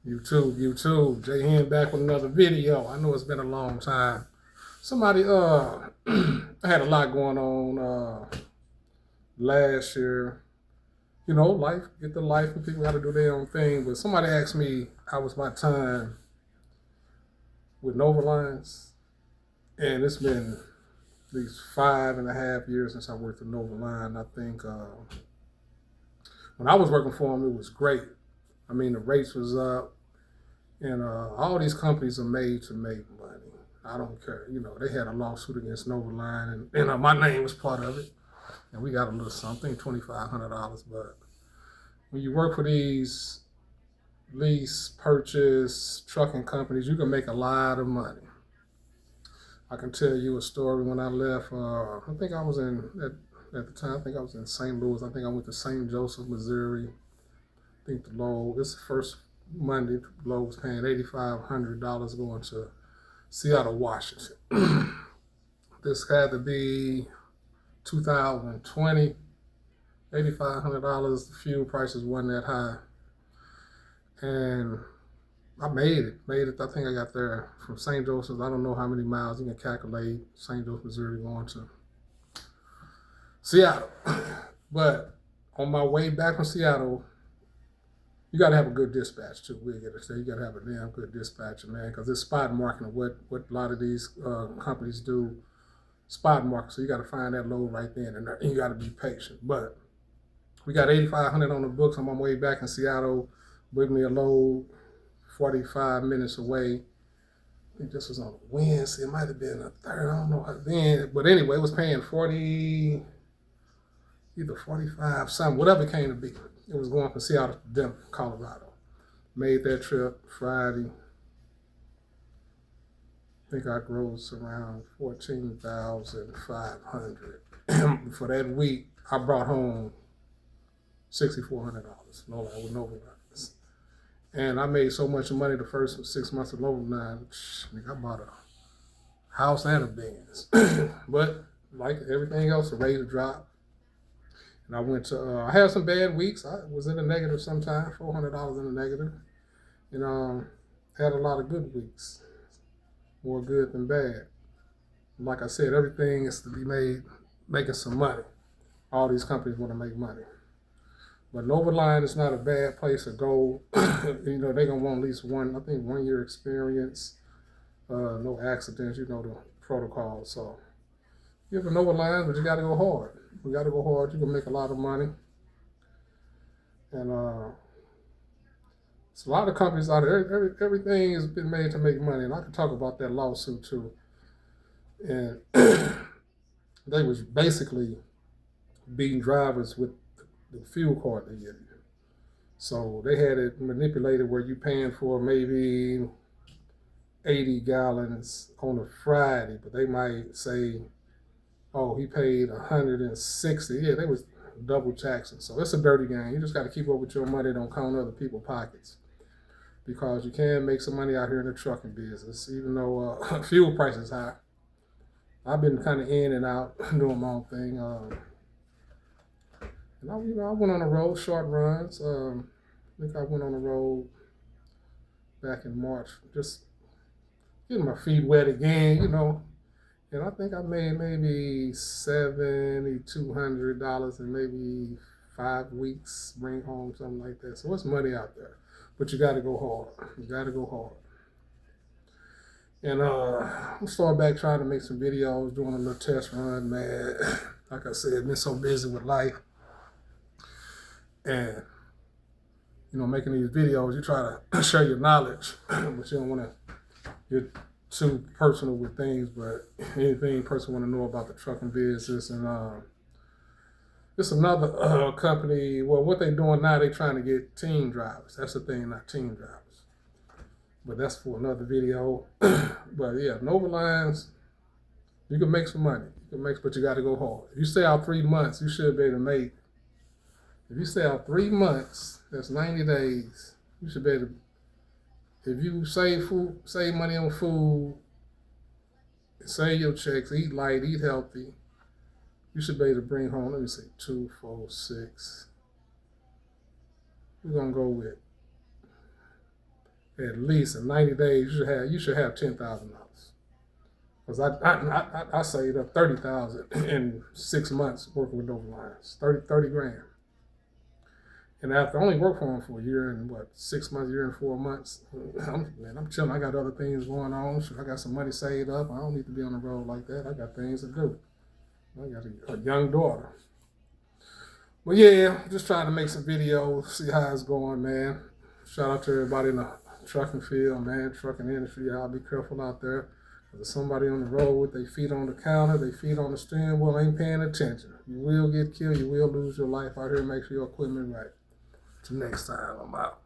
YouTube. Jay Hen back with another video. I know it's been a long time. Somebody I had a lot going on last year. You know, life, get the life and people gotta do their own thing. But somebody asked me how was my time with Nova Lines. And it's been at least 5.5 years since I worked at Nova Line. I think when I was working for them, it was great. I mean, the rates was up. And all these companies are made to make money. I don't care. You know, they had a lawsuit against Nova Line, and my name was part of it. And we got a little something, $2,500. But when you work for these lease, purchase, trucking companies, you can make a lot of money. I can tell you a story when I left. I think I was at the time. I think I was in St. Louis. I think I went to St. Joseph, Missouri. I think the low. This first Monday, the low was paying $8,500 going to Seattle, Washington. This had to be 2020. $8,500. The fuel prices wasn't that high, and I made it. I think I got there from St. Joseph. I don't know how many miles. You can calculate St. Joseph, Missouri, going to Seattle. But on my way back from Seattle, you got to have a good dispatch too. We got to say you got to have a damn good dispatcher, man, because it's spot marketing. What a lot of these companies do, spot market. So you got to find that load right then and there, and you got to be patient. But we got 8,500 on the books. I'm on my way back in Seattle. With me a load 45 minutes away. I think this was on a Wednesday. It might have been a third. I don't know then. But anyway, it was paying 40, either 45, something, whatever it came to be. It was going from Seattle to Denver, Colorado. Made that trip Friday. I think I grossed around 14,500. For that week, I brought home $6,400. No lie, with Nova Lines. And I made so much money the first 6 months of Nova Lines. I bought a house and a Benz. But like everything else, the rate dropped. And I went to, I had some bad weeks. I was in the negative sometimes, $400 in the negative. And had a lot of good weeks, more good than bad. Like I said, everything is to be made, making some money. All these companies want to make money. But Nova Line is not a bad place to go. You know, they're going to want at least 1 year experience, no accidents, you know, the protocol. So you have a Nova Line, but you got to go hard. You got to go hard. You can make a lot of money. And it's a lot of companies out there. Everything has been made to make money. And I can talk about that lawsuit too. And they was basically beating drivers with the fuel card they get. So they had it manipulated where you paying for maybe 80 gallons on a Friday, but they might say, oh, he paid 160. Yeah, they was double taxing. So it's a dirty game. You just got to keep up with your money. Don't count other people's pockets, because you can make some money out here in the trucking business, even though fuel prices high. I've been kind of in and out doing my own thing. And I went on the road, short runs. I think I went on the road back in March, just getting my feet wet again, you know. And I think I made maybe $7,200 in maybe 5 weeks, bring home something like that. So it's money out there, but you got to go hard. You got to go hard. And I'm starting back trying to make some videos, doing a little test run, man. Like I said, been so busy with life. And, you know, making these videos, you try to share your knowledge, but you don't want to get too personal with things. But anything person want to know about the trucking business. And it's another company. Well, what they're doing now, they're trying to get team drivers. That's the thing, not team drivers. But that's for another video. But yeah, Nova Lines, you can make some money. But you got to go hard. If you stay out 3 months, you should be able to make. If you stay out 3 months, that's 90 days. You should be able to. If you save money on food, save your checks, eat light, eat healthy, you should be able to bring home. Let me see, 2, 4, 6. We're gonna go with at least in 90 days, you should have $10,000. Because I saved up 30,000 in 6 months working with Nova Lines, 30 grand. And after I only worked for them for a year and 6 months, year and 4 months, I'm chilling. I got other things going on. I got some money saved up. I don't need to be on the road like that. I got things to do. I got a young daughter. But yeah, just trying to make some videos, see how it's going, man. Shout out to everybody in the trucking field, man, trucking industry. Y'all be careful out there. There's somebody on the road with their feet on the counter, their feet on the steering wheel, ain't paying attention. You will get killed. You will lose your life out here. Make sure your equipment right. Till next time, I'm out.